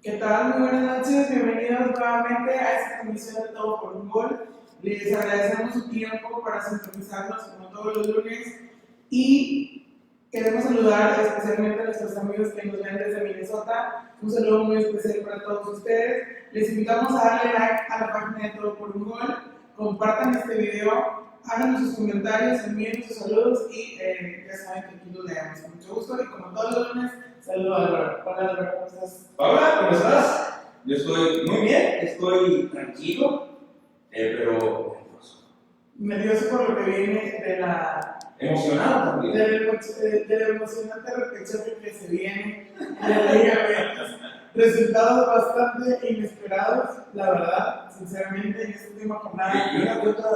¿Qué tal? Muy buenas noches, bienvenidos nuevamente a esta transmisión de Todo por un Gol. Les agradecemos su tiempo para sintonizarnos como todos los lunes y queremos saludar especialmente a nuestros amigos que nos ven desde Minnesota. Un saludo muy especial para todos ustedes. Les invitamos a darle like a la página de Todo por un Gol, compartan este video, hagan sus comentarios, envíen sus saludos y ya saben que aquí los leemos con mucho gusto. Y como todos los lunes, saludos a Álvaro. Hola Álvaro, ¿cómo estás? Hola, ¿cómo estás? Yo estoy muy bien, estoy tranquilo, pero Nervioso por lo que viene de la emocionado también. del emocionante repechaje que se viene de la Liga MX. Resultados bastante inesperados, la verdad, sinceramente, en esta última jornada. Y una que otra,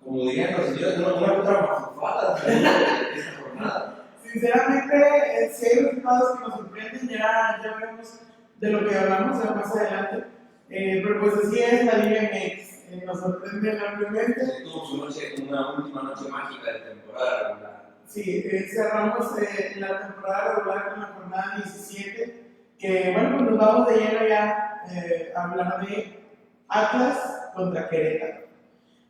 como dirían los señores, una que otra mafufada de esta jornada. Sinceramente, sí hay resultados que nos sorprenden, ya veremos de lo que hablamos ya más adelante. Pero pues así es la Liga MX, nos sorprende enormemente. Tuvo su noche, una última noche mágica de temporada regular. Sí, cerramos la temporada regular con la jornada 17, que bueno, pues nos vamos de lleno ya a hablar de Atlas contra Querétaro.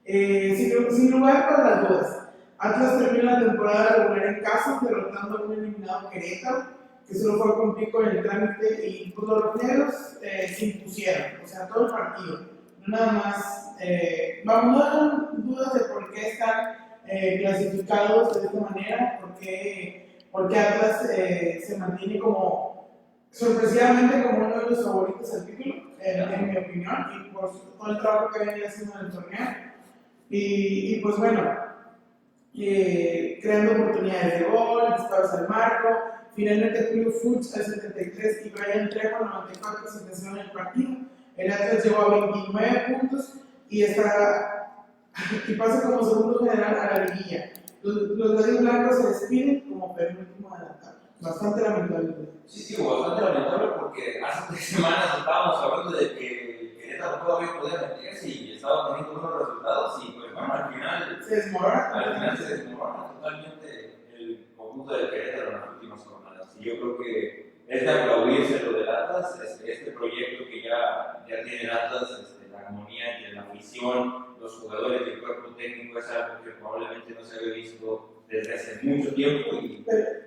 Sin lugar para las dudas, Atlas terminó la temporada regular en casa, derrotando a un eliminado Querétaro, que solo fue a cumplir con el trámite y pues, los rojinegros se impusieron, o sea, todo el partido. No nada más, vamos, no dejan dudas de por qué están clasificados de esta manera, porque Atlas se mantiene como, sorpresivamente, como uno de los favoritos al título, en mi opinión, y por todo el trabajo que venía haciendo en el torneo. Y pues bueno, creando oportunidades de gol, disparos al marco. Finalmente Julio Fuchs al 73 y Brian Trejo al 94 se pensaron en el partido. El Atlas llegó a 29 puntos y pasa como segundo general a la liguilla. Los gallos blancos se despiden como penúltimo de la tabla. Bastante lamentable. Sí, bastante lamentable porque hace 3 semanas estábamos hablando de que Querétaro todavía podía meterse y estaba teniendo buenos resultados y pues bueno, al final se desmorona totalmente el conjunto de Querétaro en las últimas jornadas. Y yo creo que es de aplaudirse lo del Atlas, este proyecto que ya tiene el Atlas, la armonía entre la afición, los jugadores y el cuerpo técnico es algo que probablemente no se había visto desde hace mucho tiempo.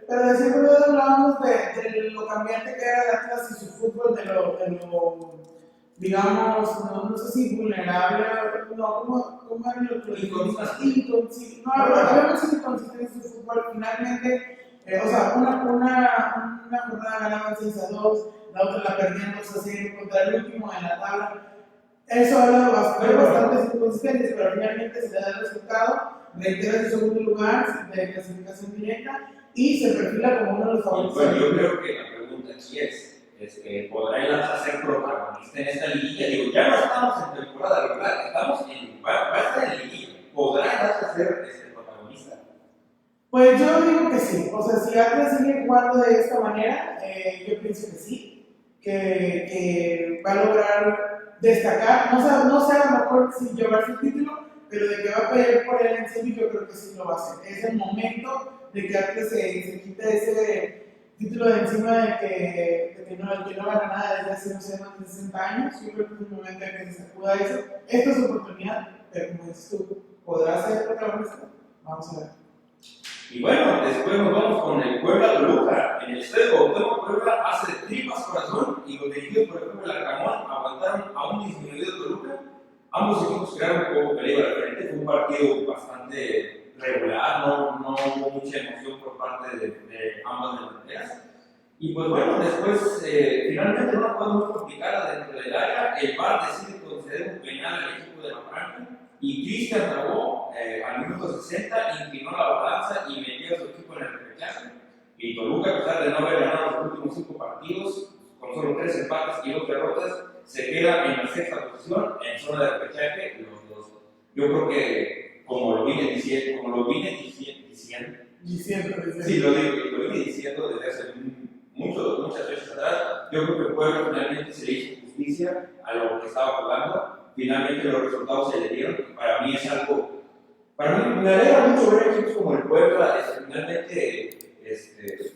Pero de seguro hablábamos de lo cambiante que era el Atlas y su fútbol, de lo digamos, no sé si vulnerable, no, ¿cómo era lo que inconsistente? No, hablábamos de inconsistencia en su fútbol. Finalmente, o sea, una jornada ganaban 6-2, la otra la perdían 2-0 contra el último en la tabla. Eso habla bastantes inconsistencias, pero finalmente se le da el resultado, reitera su segundo lugar de clasificación directa y se perfila como uno de los favoritos. Bueno, yo creo que la pregunta aquí es ¿podrá el Atlas ser protagonista en esta liguilla? Digo, ya no estamos en temporada regular, va a estar en liguilla. ¿Podrá el Atlas ser protagonista? Pues yo digo que sí, o sea, si Atlas sigue jugando de esta manera, yo pienso que sí, que va a lograr destacar, no sé a lo mejor si llevarse el título, pero de que va a pelear por él en serio, yo creo que sí lo va a hacer. Es el momento de que Atlas se quite ese título de encima de que no gana nada desde hace, no sé, más de 60 años. Yo creo que es el momento de que se sacuda eso. Esta es su oportunidad, pero como dices tú, ¿podrá ser protagonista? Vamos a ver. Y bueno, después nos vamos con el Puebla-Toluca. En el estadio Cuauhtémoc, Puebla hace de tripas corazón y los dirigidos por el Puebla Larcamón aguantaron a un disminuido Toluca. Ambos equipos crearon un poco peligro al frente. Fue un partido bastante regular, no hubo mucha emoción por parte de ambas delanteras. Y pues bueno, después finalmente una jugada muy complicada dentro del área. El VAR decide conceder un penal al equipo de la Franja y Cristian Tabó al minuto 60 inclinó la balanza y metió a su equipo en el repechaje. Y Toluca, a pesar de no haber ganado los últimos 5 partidos, con solo 3 empates y 2 derrotas, se queda en la 6ª posición en zona de repechaje. Yo creo que, como lo vine diciendo, desde hace muchas veces atrás, yo creo que el Puebla finalmente se le hizo justicia a lo que estaba jugando. Finalmente los resultados se le dieron. Para mí es algo, para mí me alegra mucho ver equipos como el Puebla finalmente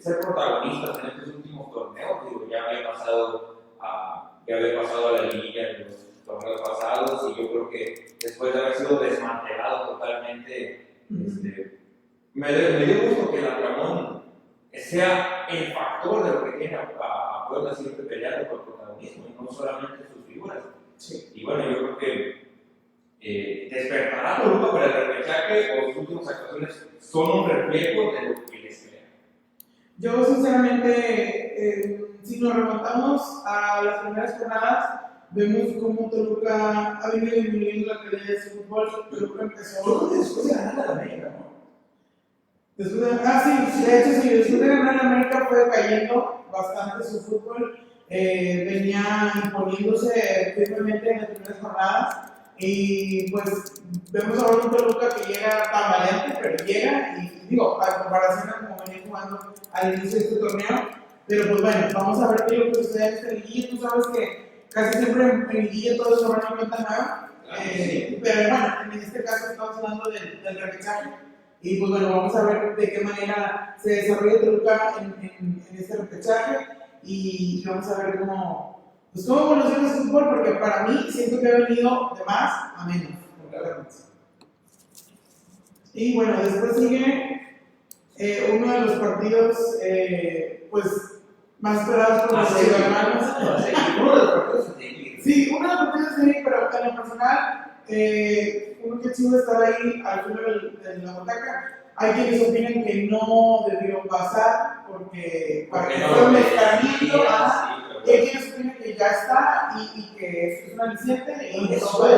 ser protagonistas en estos últimos torneos. Digo, ya había pasado a que había pasado a la liguilla en los torneos pasados, y yo creo que después de haber sido desmantelado totalmente, me dio gusto que el Arcamón sea el factor de lo que tiene a Puebla siempre peleando por protagonismo, y no solamente sus figuras. Sí. Y bueno, yo creo que despertará Toluca para el repechaje, o sus últimas actuaciones son un reflejo de lo que les queda. Yo sinceramente, si nos remontamos a las primeras jornadas, vemos cómo Toluca ha venido disminuyendo la calidad de su fútbol. Toluca empezó Después de ganar a la América, ¿no? Sí, de hecho, sí, después de ganar la América fue cayendo bastante su fútbol. Venía imponiéndose firmemente en las primeras jornadas. Y pues vemos ahora un Toluca que llega tan valiente, pero llega, y digo, a comparación a como venía jugando al inicio de este torneo. Pero pues bueno, vamos a ver qué es lo que sucede en esta liguilla. Tú sabes que casi siempre en liguilla todo se va a una cuenta nueva. Pero bueno, en este caso estamos hablando del repechaje. Y pues bueno, vamos a ver de qué manera se desarrolla Toluca en este repechaje, y vamos a ver cómo evoluciona el fútbol, porque para mí siento que ha venido de más a menos. Y bueno, después sigue uno de los partidos pues más esperados por los ciudadanos. Uno de los partidos de Sí, uno de los partidos de Serie, pero en lo personal, uno que chido estar ahí al final de la butaca. Hay quienes opinan que no debió pasar porque para que fue un escarmiento, y hay quienes opinan que ya está y que es un aliciente y eso fue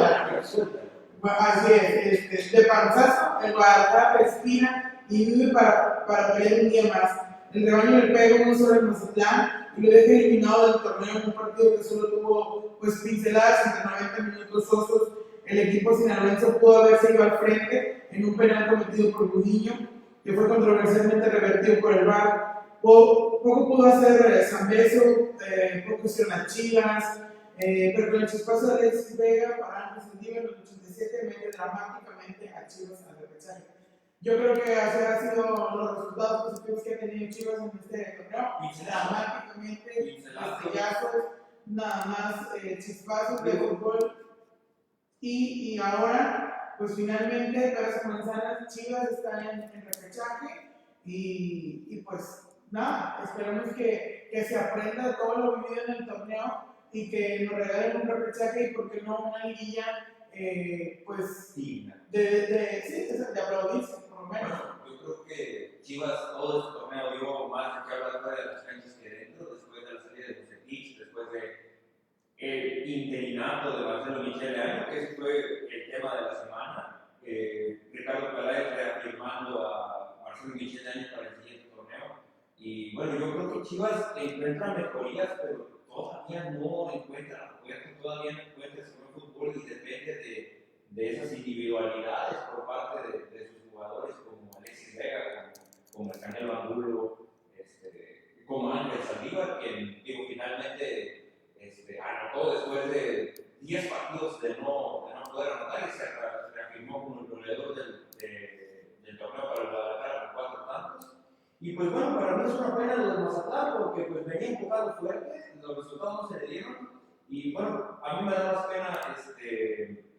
así es, de panzazo, el Guadalajara respira y vive para pelear un día más. El rebaño le pega uno sobre el Mazatlán y lo deja eliminado del torneo en un partido que solo tuvo pues pinceladas entre 90 minutos sosos. El equipo sinaloense pudo haberse ido al frente en un penal cometido por Gudiño, que fue controversialmente revertido por el VAR. Poco pudo hacer Zambeso, poco hicieron las Chivas, pero con el chispazo de Alexis Vega para ambos en los 87 mete dramáticamente a Chivas al repechaje. Yo creo que así han sido los resultados positivos que ha tenido Chivas en este torneo. Dramáticamente, estrellazos, nada más chispazos de fútbol. Y ahora, pues finalmente, Peras Manzanas, Chivas está en repechaje, y pues nada, esperamos que se aprenda todo lo vivido en el torneo y que nos regalen un repechaje y, por qué no, una liguilla, pues de aplaudirse, por lo menos. Yo creo que Chivas todo este torneo dio más de que hablar fuera de las canchas que dentro, después de la salida de Bucetich, después de el interinato de Marcelo Michele Año, que ese fue el tema de la semana. Ricardo Peláez reafirmando a Marcelo Michele Año para el siguiente torneo. Y bueno, yo creo que Chivas encuentra mejorías, pero todavía no encuentra la puerta, todavía no encuentra ese buen fútbol, y depende de esas individualidades por parte de sus jugadores, como Alexis Vega, como el Canelo Angulo, como Ángel Saldívar, que digo, finalmente anotó después de 10 partidos de no poder anotar, y se reafirmó como el goleador del torneo para el Guadalajara con 4 tantos. Y pues bueno, para mí es una pena lo de Mazatlán, porque pues venía empujado fuerte, los resultados no se le dieron, y bueno, a mí me da más pena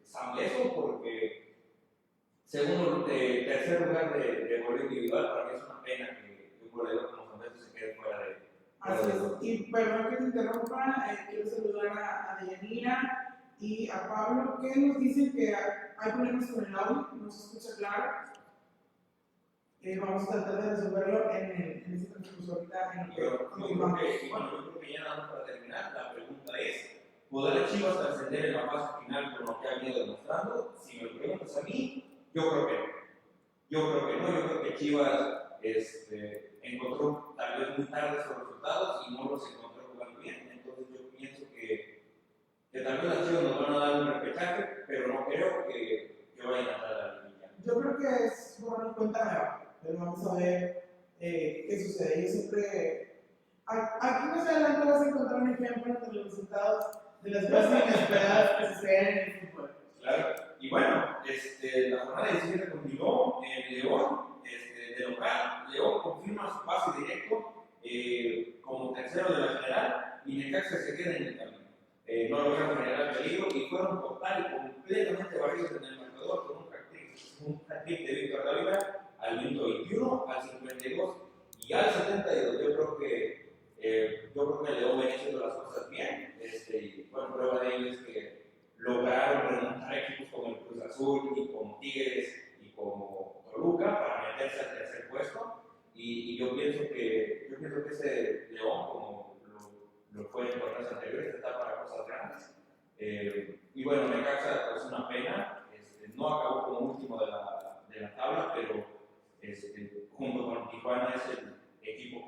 Zambeso, porque segundo, tercer lugar de goleo individual, para mí es una pena que un goleador como Zambeso se quede fuera de. Así es. Y perdón que te interrumpa, quiero saludar a Deyanira y a Pablo, que nos dicen que hay problemas con el audio, no se escucha claro. Vamos a tratar de resolverlo en este transcurso ahorita. Yo creo que ya nada más para terminar, la pregunta es: ¿podrá Chivas ascender en la fase final con lo que ha venido demostrando? Si me lo preguntas a mí, yo creo que no. Yo creo que Chivas encontró tal vez muy tarde esos resultados y no los encontró jugando bien. Entonces yo pienso que tal vez las Chivas nos van a dar un repechaje, pero no creo que vayan a entrar a la liguilla. Yo creo que es borrón y cuenta nueva, pero vamos a ver qué sucede. Yo siempre, aquí más adelante vas a encontrar un ejemplo de los resultados de las cosas inesperadas que suceden en el fútbol. Claro, y bueno, la jornada 17 continuó en León, de local. León confirma su pase directo como tercero de la general, y Necaxa se queda en corridos en el marcador con un hat-trick de Víctor Dávila al minuto 21, al 52 y al 72. Yo creo que el León venía haciendo las cosas bien. Y bueno, prueba de ello es que lograron remontar equipos como el Cruz Azul y como Tigres y como Toluca para meterse al tercer puesto. Y yo pienso que ese León, como lo fue en torneos anteriores, está para cosas grandes. Y bueno, Necaxa es una pena, no acabó como último de la tabla, pero junto con Tijuana es el equipo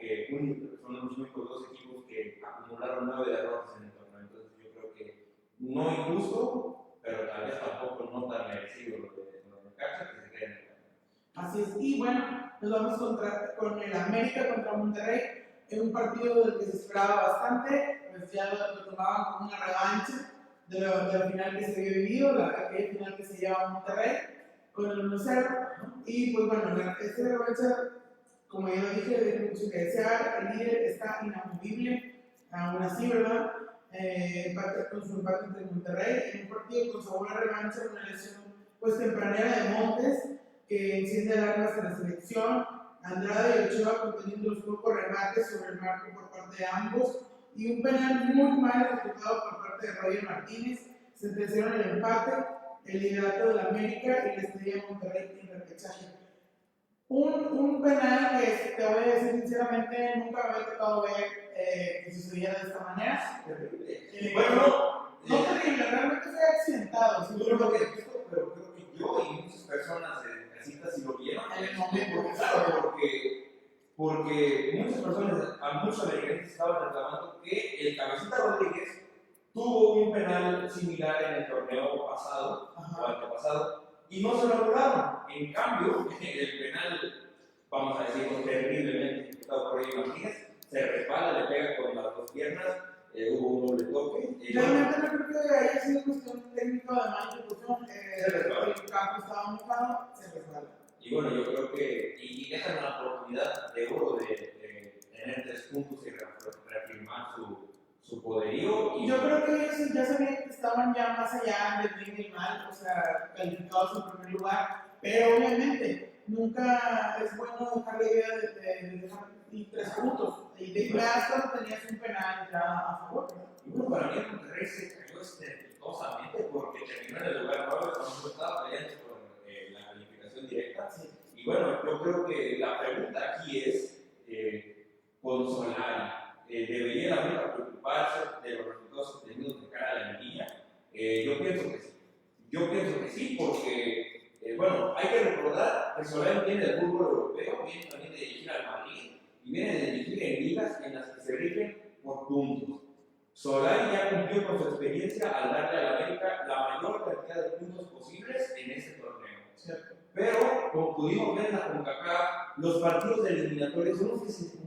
son los únicos dos equipos que acumularon 9 derrotas en el torneo. Entonces yo creo que no injusto, pero tal vez tampoco no tan merecido lo de Necaxa, que se quede en el camino. Así es, y bueno, nos vamos con el América contra Monterrey, en un partido del que se esperaba bastante, pues ya lo tomaban como una revancha de la final que se había vivido, aquella final que se llevaba Monterrey, con el 1-0, y pues bueno, esta revancha, como ya lo dije, deja mucho que desear, el líder está inamovible, aún así, ¿verdad? Con su empate entre Monterrey, en un partido con sabor a revancha, una lesión pues tempranera de Montes, que enciende alarmas en la selección. Andrade y Ochoa conteniendo los pocos remates sobre el marco por parte de ambos, y un penal muy mal ejecutado por parte de Roger Martínez sentenciaron el empate, el liderato de la América y la estrella de Monterrey en repechaje. Un penal que, te voy a decir sinceramente, nunca me había tocado ver que sucediera de esta manera. Bueno, no terrible, realmente fue accidentado. Yo creo que yo y muchas personas en casitas sí lo vieron. En el momento. Claro, porque muchas personas, a muchos americanos estaban reclamando que el Cabecita Rodríguez tuvo un penal similar en el torneo pasado, o antepasado, y no se lo lograron. En cambio, el penal, vamos a decirlo, terriblemente ejecutado por Roger Martínez, se respalda, le pega con las dos piernas. Hubo un doble toque. Realmente no creo que haya sido cuestión técnica de mala ejecución. El campo estaba mojado, se resbala. Y bueno, yo creo que dejan una oportunidad de oro de tener 3 puntos y reafirmar su poderío. Yo creo que ellos ya sabían que estaban ya más allá del bien y mal, o sea, calificados en primer lugar, pero obviamente nunca es bueno dejar la idea de dejar 3 puntos. Y de más cuando tenías un penal ya a favor, ¿verdad? Y bueno, para mí el Monterrey se cayó estrepitosamente porque terminó en el lugar 9 cuando estaba peleando por la calificación directa. Sí. Y bueno, yo creo que la pregunta aquí es, con Solari, ¿debería la América preocuparse de los resultados obtenidos de cara a la liguilla? Yo pienso que sí. Yo pienso que sí porque, bueno, hay que recordar que Solari viene del fútbol europeo, viene también de dirigir al Madrid y viene de dirigir en ligas en las que se rigen por puntos. Solari ya cumplió con su experiencia al darle a la América la mayor cantidad de puntos posibles en este torneo. ¿Cierto? Pero, como pudimos ver en la CONCACAF, los partidos de eliminatorios son los que se complican.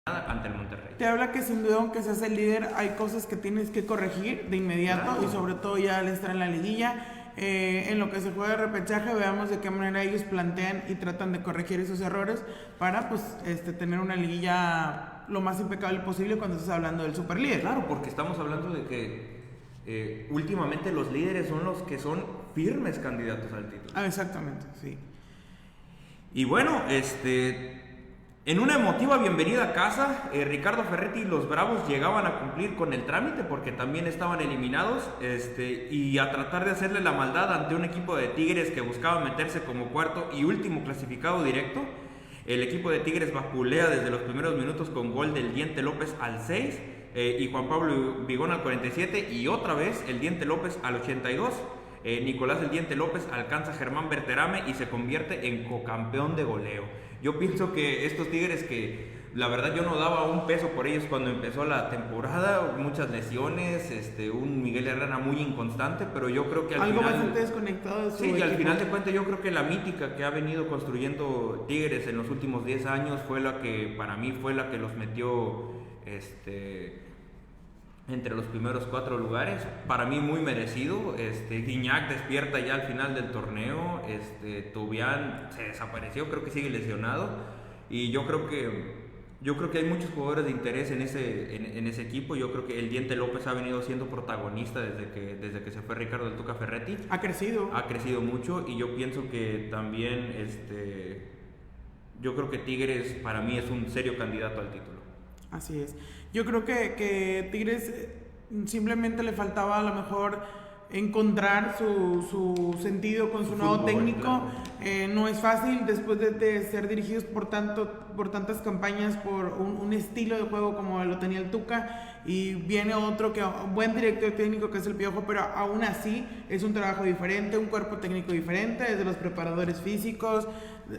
Ante el Monterrey. Te habla que sin duda, aunque seas el líder, hay cosas que tienes que corregir de inmediato, Claro. y sobre todo ya al estar en la liguilla. En lo que se juega de repechaje, veamos de qué manera ellos plantean y tratan de corregir esos errores para pues tener una liguilla lo más impecable posible cuando estás hablando del superlíder. Claro, porque estamos hablando de que últimamente los líderes son los que son firmes candidatos al título. Ah, exactamente, sí. Y bueno, en una emotiva bienvenida a casa, Ricardo Ferretti y los Bravos llegaban a cumplir con el trámite porque también estaban eliminados, y a tratar de hacerle la maldad ante un equipo de Tigres que buscaba meterse como cuarto y último clasificado directo. El equipo de Tigres vapulea desde los primeros minutos con gol del Diente López al 6 y Juan Pablo Vigón al 47, y otra vez el Diente López al 82. Nicolás el Diente López alcanza a Germán Berterame y se convierte en cocampeón de goleo. Yo pienso que estos Tigres, que la verdad yo no daba un peso por ellos cuando empezó la temporada, muchas lesiones, un Miguel Herrera muy inconstante, pero yo creo que al Algo final... bastante desconectado de su Sí, y al equipo. final de cuentas yo creo que la mítica que ha venido construyendo Tigres en los últimos 10 años fue la que, para mí, fue la que los metió entre los primeros 4 lugares. Para mí muy merecido. Guiñac despierta ya al final del torneo. Tobián se desapareció, creo que sigue lesionado. Y yo creo que hay muchos jugadores de interés en ese equipo. Yo creo que el Diente López ha venido siendo protagonista desde que se fue Ricardo El Tuca Ferretti. Ha crecido Mucho, y yo pienso que también yo creo que Tigres para mí es un serio candidato al título. Así es. Yo creo que Tigres simplemente le faltaba a lo mejor encontrar su sentido con su nuevo fútbol, técnico. claro. No es fácil después de ser dirigidos por tantas campañas, por un estilo de juego como lo tenía el Tuca, y viene otro un buen director técnico que es el Piojo, pero aún así es un trabajo diferente, un cuerpo técnico diferente, desde los preparadores físicos,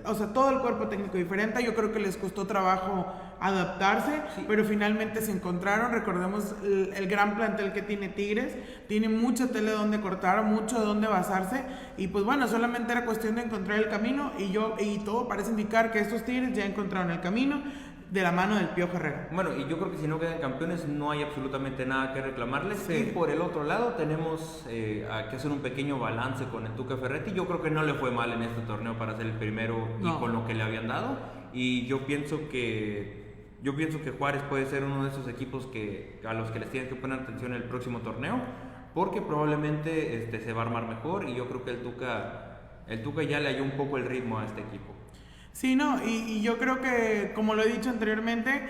o sea, todo el cuerpo técnico diferente. Yo creo que les costó trabajo adaptarse, Sí. pero finalmente se encontraron. Recordemos el gran plantel que tiene Tigres, tiene mucha tela donde cortar, mucho de donde basarse, y pues bueno, solamente era cuestión de encontrar el camino, y todo parece indicar que estos Tigres ya encontraron el camino de la mano del Piojo Herrera. Bueno, y yo creo que si no quedan campeones no hay absolutamente nada que reclamarles. Sí. Y por el otro lado tenemos que hacer un pequeño balance con el Tuca Ferretti. Yo creo que no le fue mal en este torneo para ser el primero No. y con lo que le habían dado. Y yo pienso que Juárez puede ser uno de esos equipos a los que les tienen que poner atención en el próximo torneo, porque probablemente se va a armar mejor, y yo creo que el Tuca ya le halló un poco el ritmo a este equipo. Sí, no, y yo creo que, como lo he dicho anteriormente,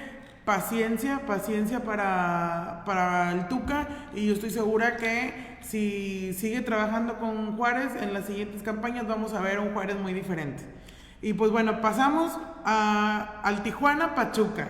paciencia para el Tuca, y yo estoy segura que si sigue trabajando con Juárez, en las siguientes campañas vamos a ver un Juárez muy diferente. Y pues bueno, pasamos al Tijuana Pachuca.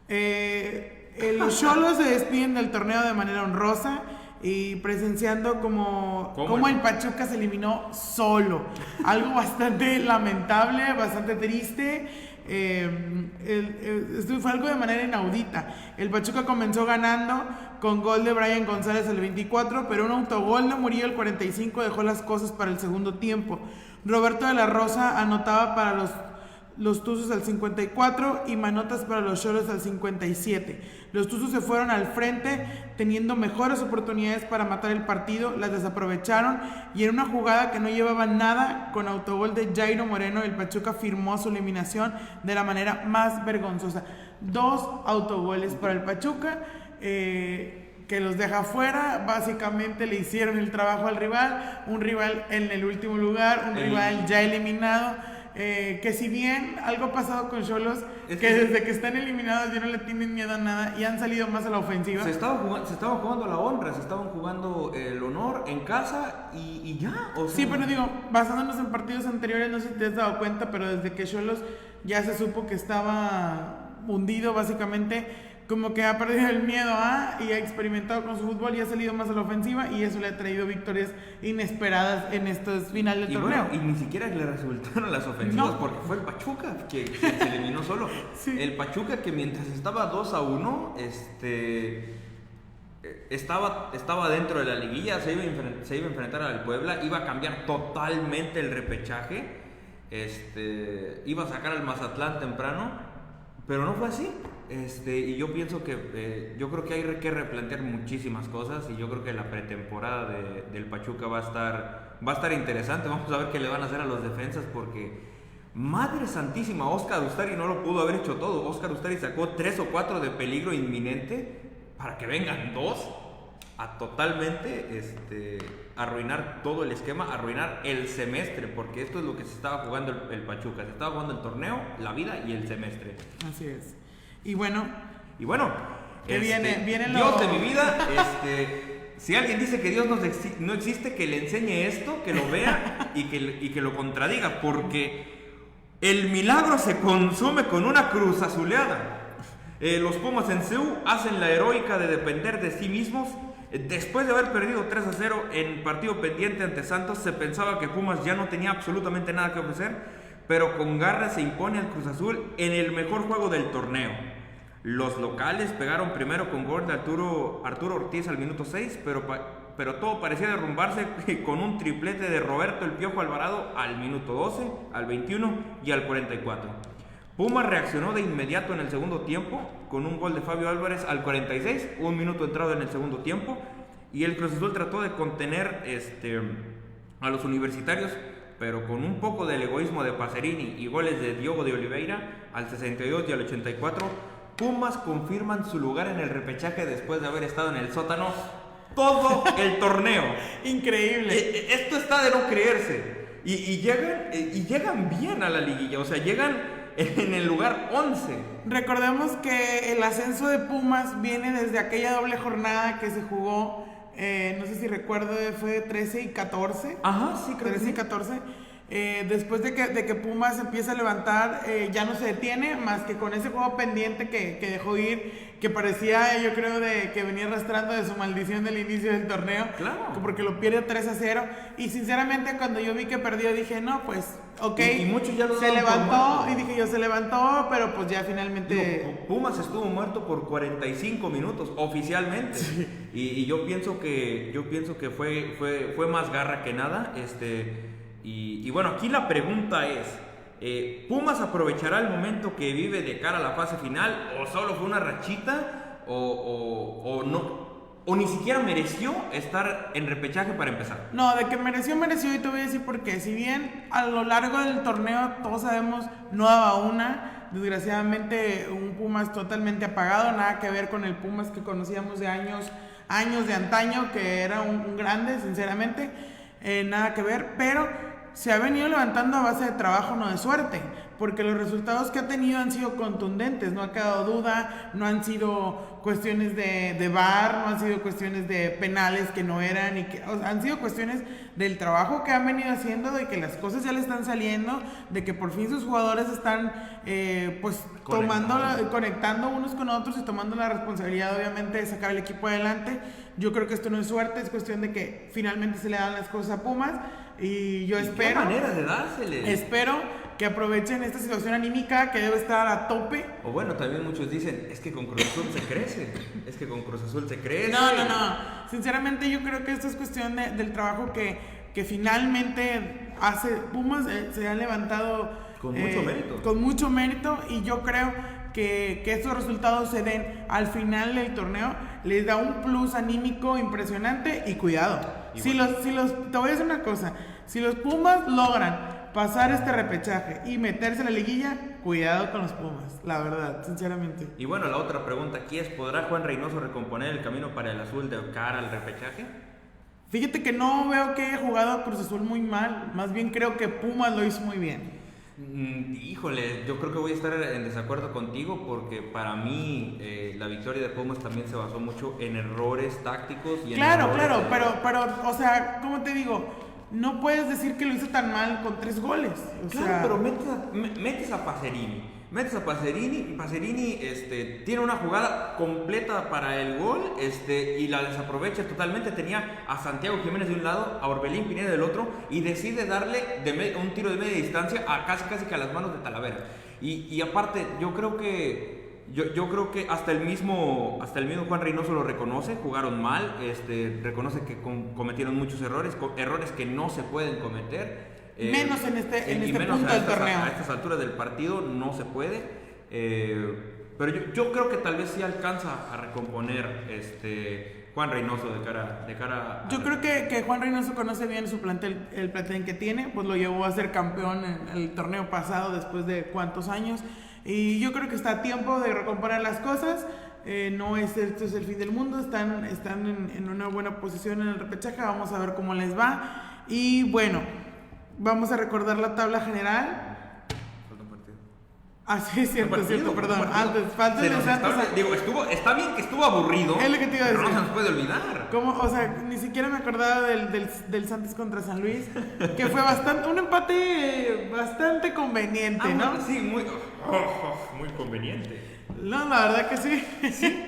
Los Xolos se despiden del torneo de manera honrosa, y presenciando como el Pachuca se eliminó solo. Algo bastante lamentable, bastante triste. Esto fue algo de manera inaudita. El Pachuca comenzó ganando con gol de Brian González al 24, pero un autogol de Murillo al 45 dejó las cosas para el segundo tiempo. Roberto de la Rosa anotaba para los Tuzos al 54 y Manotas para los Xolos al 57. Los Tuzos se fueron al frente teniendo mejores oportunidades para matar el partido, las desaprovecharon, y en una jugada que no llevaba nada, con autogol de Jairo Moreno, el Pachuca firmó su eliminación de la manera más vergonzosa. 2 autogoles para el Pachuca, que los deja fuera. Básicamente le hicieron el trabajo al rival, un rival en el último lugar, un rival ya eliminado. Que si bien algo ha pasado con Xolos, que desde que están eliminados ya no le tienen miedo a nada y han salido más a la ofensiva. Se estaban jugando la honra, se estaban jugando el honor en casa, y ya. O sea, Sí, pero digo, basándonos en partidos anteriores, no sé si te has dado cuenta, pero desde que Xolos ya se supo que estaba hundido, básicamente, como que ha perdido el miedo y ha experimentado con su fútbol y ha salido más a la ofensiva, y eso le ha traído victorias inesperadas en estos finales del torneo. Bueno, y ni siquiera le resultaron las ofensivas, No. porque fue el Pachuca que se eliminó solo. Sí. El Pachuca, que mientras estaba 2-1, estaba dentro de la liguilla, se iba a enfrentar al Puebla, iba a cambiar totalmente el repechaje, iba a sacar al Mazatlán temprano, pero no fue así. Y yo pienso yo creo que hay que replantear muchísimas cosas, y yo creo que la pretemporada del Pachuca va a estar interesante. Vamos a ver qué le van a hacer a los defensas, porque madre santísima, Óscar Ustari no lo pudo haber hecho todo. Óscar Ustari sacó 3 o 4 de peligro inminente para que vengan 2 a totalmente arruinar todo el esquema, arruinar el semestre, porque esto es lo que se estaba jugando el Pachuca. Se estaba jugando el torneo, la vida y el semestre. Así es. Y bueno, que viene Dios de mi vida, si alguien dice que Dios no existe, que le enseñe esto, que lo vea y que lo contradiga, porque el milagro se consume con una cruz azuleada. Los Pumas en CU hacen la heroica de depender de sí mismos. Después de haber perdido 3-0 en partido pendiente ante Santos, se pensaba que Pumas ya no tenía absolutamente nada que ofrecer, pero con garra se impone al Cruz Azul en el mejor juego del torneo. Los locales pegaron primero con gol de Arturo Ortiz al minuto 6, pero todo parecía derrumbarse con un triplete de Roberto El Piojo Alvarado al minuto 12, al 21 y al 44. Pumas reaccionó de inmediato en el segundo tiempo con un gol de Fabio Álvarez al 46, un minuto entrado en el segundo tiempo, y el Cruz Azul trató de contener a los universitarios, pero con un poco del egoísmo de Pacerini y goles de Diogo de Oliveira al 62 y al 84, Pumas confirman su lugar en el repechaje después de haber estado en el sótano todo el torneo. Increíble. Esto está de no creerse. Y llegan bien a la liguilla, o sea, llegan en el lugar 11. Recordemos que el ascenso de Pumas viene desde aquella doble jornada que se jugó, no sé si recuerdo, fue 13 y 14. Ajá, sí, creo 13 que y sí. 14. Después de que Pumas empieza a levantar, ya no se detiene, más que con ese juego pendiente que dejó ir, que parecía, yo creo, que venía arrastrando de su maldición del inicio del torneo. Claro. Porque lo pierde 3-0. Y sinceramente, cuando yo vi que perdió, dije, no, pues, ok. Y muchos ya lo se daban por levantó, muerto. y dije yo, se levantó, pero pues ya finalmente... Digo, Pumas estuvo muerto por 45 minutos oficialmente. Sí. Y yo pienso que fue más garra que nada. Y bueno, aquí la pregunta es, ¿Pumas aprovechará el momento que vive de cara a la fase final? ¿O solo fue una rachita? ¿O no? ¿O ni siquiera mereció estar en repechaje para empezar? No, de que mereció, y te voy a decir por qué. Si bien a lo largo del torneo, todos sabemos, no daba una. Desgraciadamente, un Pumas totalmente apagado, nada que ver con el Pumas que conocíamos de años de antaño, que era un grande, sinceramente. Nada que ver, pero se ha venido levantando a base de trabajo, no de suerte, porque los resultados que ha tenido han sido contundentes, no ha quedado duda, no han sido cuestiones de VAR, no han sido cuestiones de penales que no eran, o sea, han sido cuestiones del trabajo que han venido haciendo, de que las cosas ya le están saliendo, de que por fin sus jugadores están conectando unos con otros y tomando la responsabilidad, obviamente, de sacar el equipo adelante. Yo creo que esto no es suerte, es cuestión de que finalmente se le dan las cosas a Pumas. Y yo espero... ¿Qué manera de dárseles? Espero que aprovechen esta situación anímica que debe estar a tope. O bueno, también muchos dicen, es que con Cruz Azul se crece. Es que con Cruz Azul se crece. No. Sinceramente yo creo que esto es cuestión del trabajo que finalmente hace Pumas. Se han levantado... Con mucho mérito. Con mucho mérito, y yo creo que estos resultados se den al final del torneo, les da un plus anímico impresionante. Y cuidado, te voy a decir una cosa, si los Pumas logran pasar este repechaje y meterse en la liguilla, cuidado con los Pumas, la verdad, sinceramente. Y bueno, la otra pregunta aquí es, ¿podrá Juan Reynoso recomponer el camino para el azul de cara al repechaje? Fíjate que no veo que haya jugado Cruz Azul muy mal, más bien creo que Pumas lo hizo muy bien. Híjole, yo creo que voy a estar en desacuerdo contigo, porque para mí la victoria de Pumas también se basó mucho en errores tácticos y Claro, pero, o sea, ¿cómo te digo? No puedes decir que lo hizo tan mal con 3 goles. Pero metes a Pacerini. Pacerini tiene una jugada completa para el gol y la desaprovecha totalmente. Tenía a Santiago Jiménez de un lado, a Orbelín Pineda del otro, y decide darle un tiro de media distancia a casi que a las manos de Talavera. Y aparte, yo creo que hasta el mismo Juan Reynoso lo reconoce. Jugaron mal, reconoce que cometieron muchos errores que no se pueden cometer. Menos en este menos punto del torneo. A estas alturas del partido no se puede. Pero yo creo que tal vez sí alcanza a recomponer Juan Reynoso de cara yo creo que Juan Reynoso conoce bien su plantel, el plantel que tiene, pues lo llevó a ser campeón en el torneo pasado después de cuántos años, y yo creo que está a tiempo de recomponer las cosas. No es esto es el fin del mundo, están en una buena posición en el repechaje, vamos a ver cómo les va. Y bueno, vamos a recordar la tabla general. Ah, sí, cierto, perdón. Falta el de Santos. Está bien que estuvo aburrido. Es lo que te iba a decir. Pero no se nos puede olvidar. O sea, ni siquiera me acordaba del Santos contra San Luis, que fue un empate bastante conveniente, ¿no? Sí, muy conveniente. No, la verdad que sí.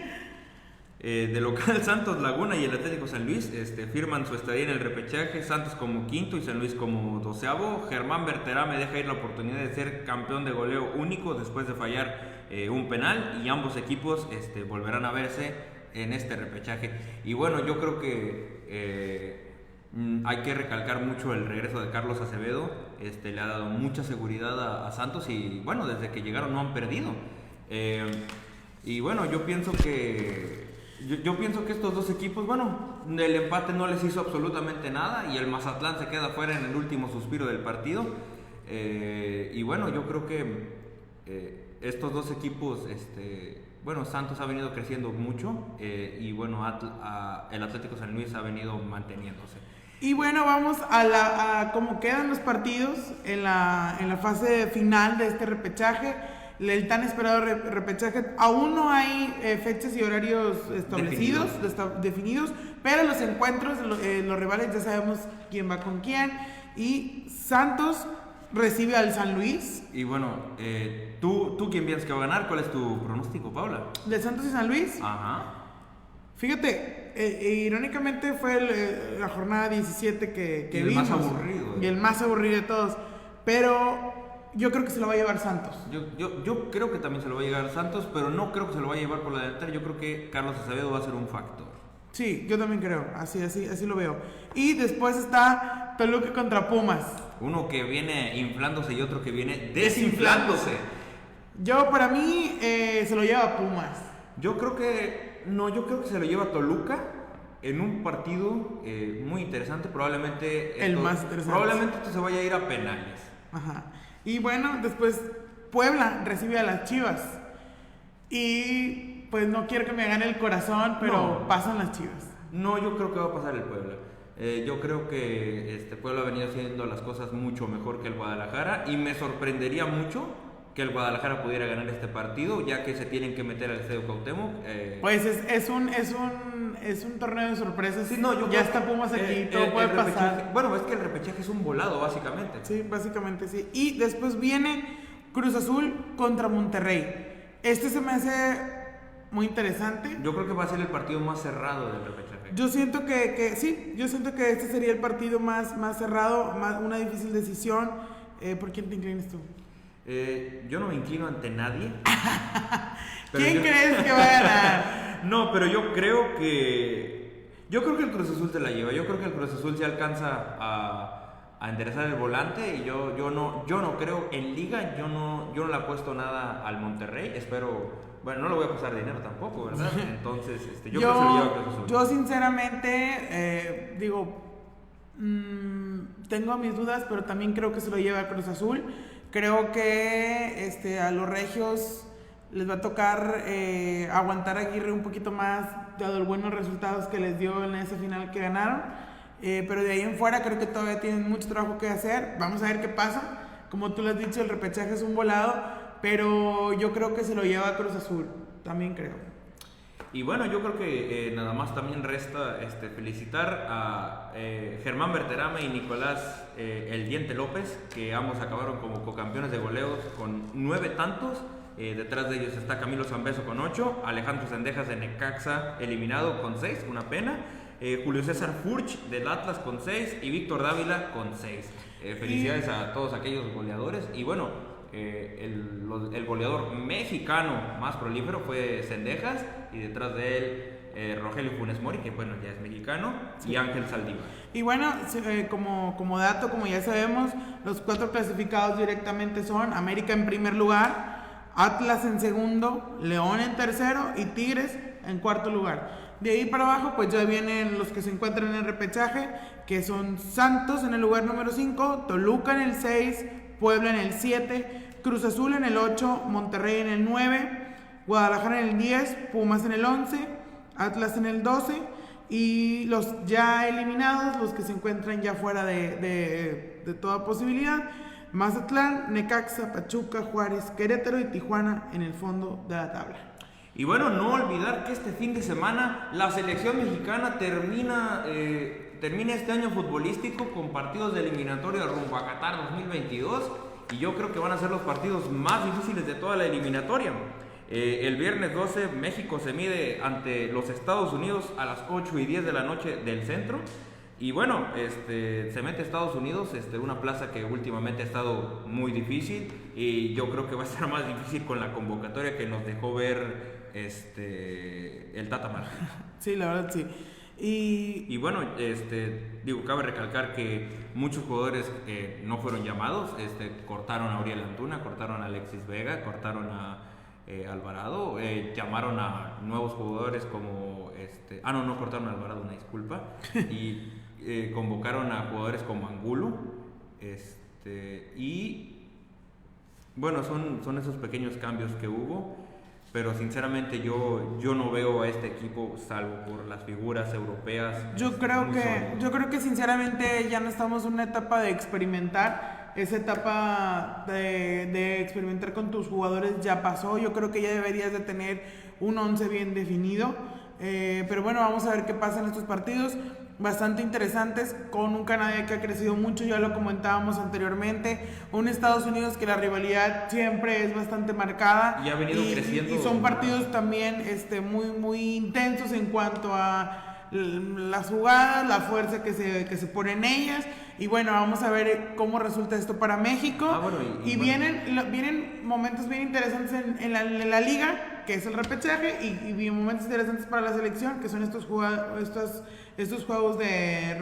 De local, Santos Laguna y el Atlético San Luis firman su estadía en el repechaje. Santos como quinto y San Luis como 12avo. Germán Berterame deja ir la oportunidad de ser campeón de goleo único después de fallar un penal y ambos equipos volverán a verse en este repechaje. Y bueno, yo creo que hay que recalcar mucho el regreso de Carlos Acevedo. Le ha dado mucha seguridad a Santos y bueno, desde que llegaron no han perdido. Y bueno, yo pienso que estos dos equipos, bueno, el empate no les hizo absolutamente nada y el Mazatlán se queda fuera en el último suspiro del partido. Y bueno, yo creo que estos dos equipos, bueno, Santos ha venido creciendo mucho y bueno, el Atlético San Luis ha venido manteniéndose. Y bueno, vamos a cómo quedan los partidos en la fase final de este repechaje. El tan esperado repechaje. Aún no hay fechas y horarios definidos, pero los encuentros, los rivales ya sabemos quién va con quién. Y Santos recibe al San Luis. Y bueno, ¿tú quién piensas que va a ganar? ¿Cuál es tu pronóstico, Paula? ¿De Santos y San Luis? Ajá. Fíjate, irónicamente fue la jornada 17 que vimos. El más aburrido. Y el más aburrido de todos. Pero yo creo que se lo va a llevar Santos. Yo creo que también se lo va a llevar Santos, pero no creo que se lo vaya a llevar por la delantera. Yo creo que Carlos Acevedo va a ser un factor. Sí, yo también creo. Así lo veo. Y después está Toluca contra Pumas. Uno que viene inflándose y otro que viene desinflándose. Para mí, se lo lleva Pumas. Yo creo que se lo lleva Toluca en un partido muy interesante. Probablemente más interesante. Probablemente esto se vaya a ir a penales. Ajá. Y bueno, después Puebla recibe a las Chivas. Y pues no quiero que me gane el corazón, pero pasan las Chivas. No, yo creo que va a pasar el Puebla. Yo creo que Puebla ha venido haciendo las cosas mucho mejor que el Guadalajara y me sorprendería mucho que el Guadalajara pudiera ganar este partido, ya que se tienen que meter al Estadio Cuauhtémoc. Pues es un torneo de sorpresas. Sí, no, ya está Pumas aquí, todo puede pasar. Bueno, es que el repechaje es un volado, básicamente. Sí, básicamente sí. Y después viene Cruz Azul contra Monterrey. Se me hace muy interesante. Yo creo que va a ser el partido más cerrado del repechaje. Yo siento que sí, yo siento que este sería el partido más cerrado, una difícil decisión. ¿Por quién te inclinas tú? Yo no me inclino ante nadie. ¿Quién crees que va a ganar? No, pero yo creo que el Cruz Azul se la lleva. Yo creo que el Cruz Azul se alcanza a enderezar el volante y yo no creo en liga, yo no le apuesto nada al Monterrey. Espero, bueno, no le voy a pasar dinero tampoco, ¿verdad? Entonces, yo creo que se lo lleva el Cruz Azul. Yo sinceramente tengo mis dudas, pero también creo que se lo lleva el Cruz Azul. Creo que a los regios les va a tocar aguantar a Aguirre un poquito más, dado los buenos resultados que les dio en ese final que ganaron. Pero de ahí en fuera creo que todavía tienen mucho trabajo que hacer. Vamos a ver qué pasa. Como tú lo has dicho, el repechaje es un volado, pero yo creo que se lo lleva a Cruz Azul. También creo. Y bueno, yo creo que nada más también resta felicitar a Germán Berterame y Nicolás El Diente López, que ambos acabaron como cocampeones de goleos con 9 tantos. Detrás de ellos está Camilo Zambeso con 8, Alejandro Cendejas de Necaxa eliminado con 6, una pena. Julio César Furch del Atlas con 6 y Víctor Dávila con 6. Felicidades a todos aquellos goleadores. Y bueno, el goleador mexicano más prolífero fue Cendejas y detrás de él Rogelio Funes Mori, que bueno, ya es mexicano, sí, y Ángel Saldívar. Y bueno, como dato, como ya sabemos, los 4 clasificados directamente son América en primer lugar, Atlas en segundo, León en tercero y Tigres en cuarto lugar. De ahí para abajo pues ya vienen los que se encuentran en el repechaje, que son Santos en el lugar número 5, Toluca en el 6, Puebla en el 7, Cruz Azul en el 8, Monterrey en el 9, Guadalajara en el 10, Pumas en el 11, Atlas en el 12 y los ya eliminados, los que se encuentran ya fuera de toda posibilidad, Mazatlán, Necaxa, Pachuca, Juárez, Querétaro y Tijuana en el fondo de la tabla. Y bueno, no olvidar que este fin de semana la selección mexicana termina este año futbolístico con partidos de eliminatoria rumbo a Qatar 2022 y yo creo que van a ser los partidos más difíciles de toda la eliminatoria. El viernes 12 México se mide ante los Estados Unidos a las 8:10 de la noche del centro Y bueno, se mete a Estados Unidos, una plaza que últimamente ha estado muy difícil y yo creo que va a estar más difícil con la convocatoria que nos dejó ver el Tata Martino. Sí, la verdad sí. Y bueno, cabe recalcar que muchos jugadores no fueron llamados, cortaron a Uriel Antuna, cortaron a Alexis Vega, cortaron a Alvarado, llamaron a nuevos jugadores como no cortaron a Alvarado, una disculpa, y convocaron a jugadores como Angulo, y bueno, son esos pequeños cambios que hubo. Pero sinceramente yo no veo a este equipo salvo por las figuras europeas. Yo creo que sinceramente ya no estamos en una etapa de experimentar. Esa etapa de experimentar con tus jugadores ya pasó. Yo creo que ya deberías de tener un 11 bien definido. Pero bueno, vamos a ver qué pasa en estos partidos. Bastante interesantes, con un Canadá que ha crecido mucho, ya lo comentábamos anteriormente, un Estados Unidos que la rivalidad siempre es bastante marcada y ha venido creciendo, y son partidos también muy intensos en cuanto a las jugadas, la fuerza que se pone en ellas. Y bueno, vamos a ver cómo resulta esto para México. Y vienen momentos bien interesantes en la liga, que es el repechaje, y momentos interesantes para la selección, que son estos juegos de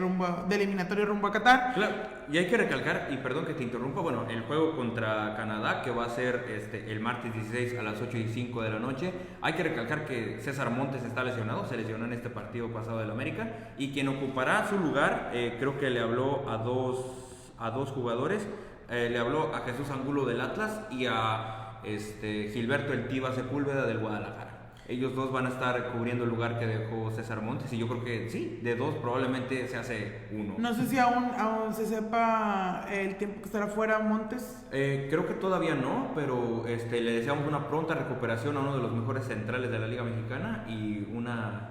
eliminatorio rumbo a Qatar. Claro, y hay que recalcar, y perdón que te interrumpa, bueno, el juego contra Canadá, que va a ser el martes 16 a las 8:05 de la noche, hay que recalcar que César Montes está lesionado, se lesionó en este partido pasado del América, y quien ocupará su lugar, creo que le habló a dos jugadores, le habló a Jesús Angulo del Atlas y a Gilberto El Tiva Sepúlveda del Guadalajara. Ellos dos van a estar cubriendo el lugar que dejó César Montes y yo creo que sí, de dos probablemente se hace uno. No sé si aún se sepa el tiempo que estará fuera Montes. Creo que todavía no, pero le deseamos una pronta recuperación a uno de los mejores centrales de la Liga Mexicana y una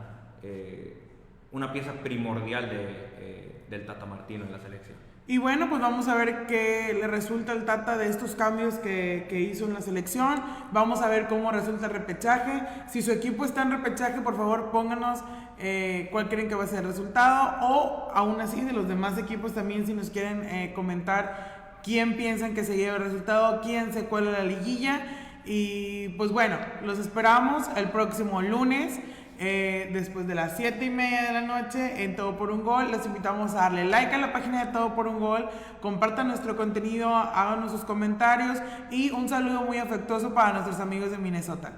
pieza primordial del Tata Martino en la selección. Y bueno, pues vamos a ver qué le resulta al Tata de estos cambios que hizo en la selección. Vamos a ver cómo resulta el repechaje. Si su equipo está en repechaje, por favor pónganos cuál creen que va a ser el resultado. O aún así, de los demás equipos también, si nos quieren comentar quién piensan que se lleve el resultado, quién se cuela la liguilla. Y pues bueno, los esperamos el próximo lunes. Después de las 7:30 de la noche en Todo por un Gol. Les invitamos a darle like a la página de Todo por un Gol, compartan nuestro contenido, háganos sus comentarios y un saludo muy afectuoso para nuestros amigos de Minnesota.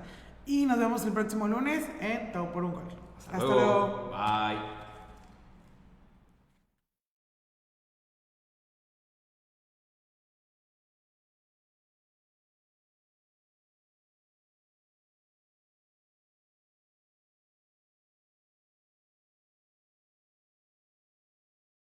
Y nos vemos el próximo lunes en Todo por un Gol. Hasta luego. Bye.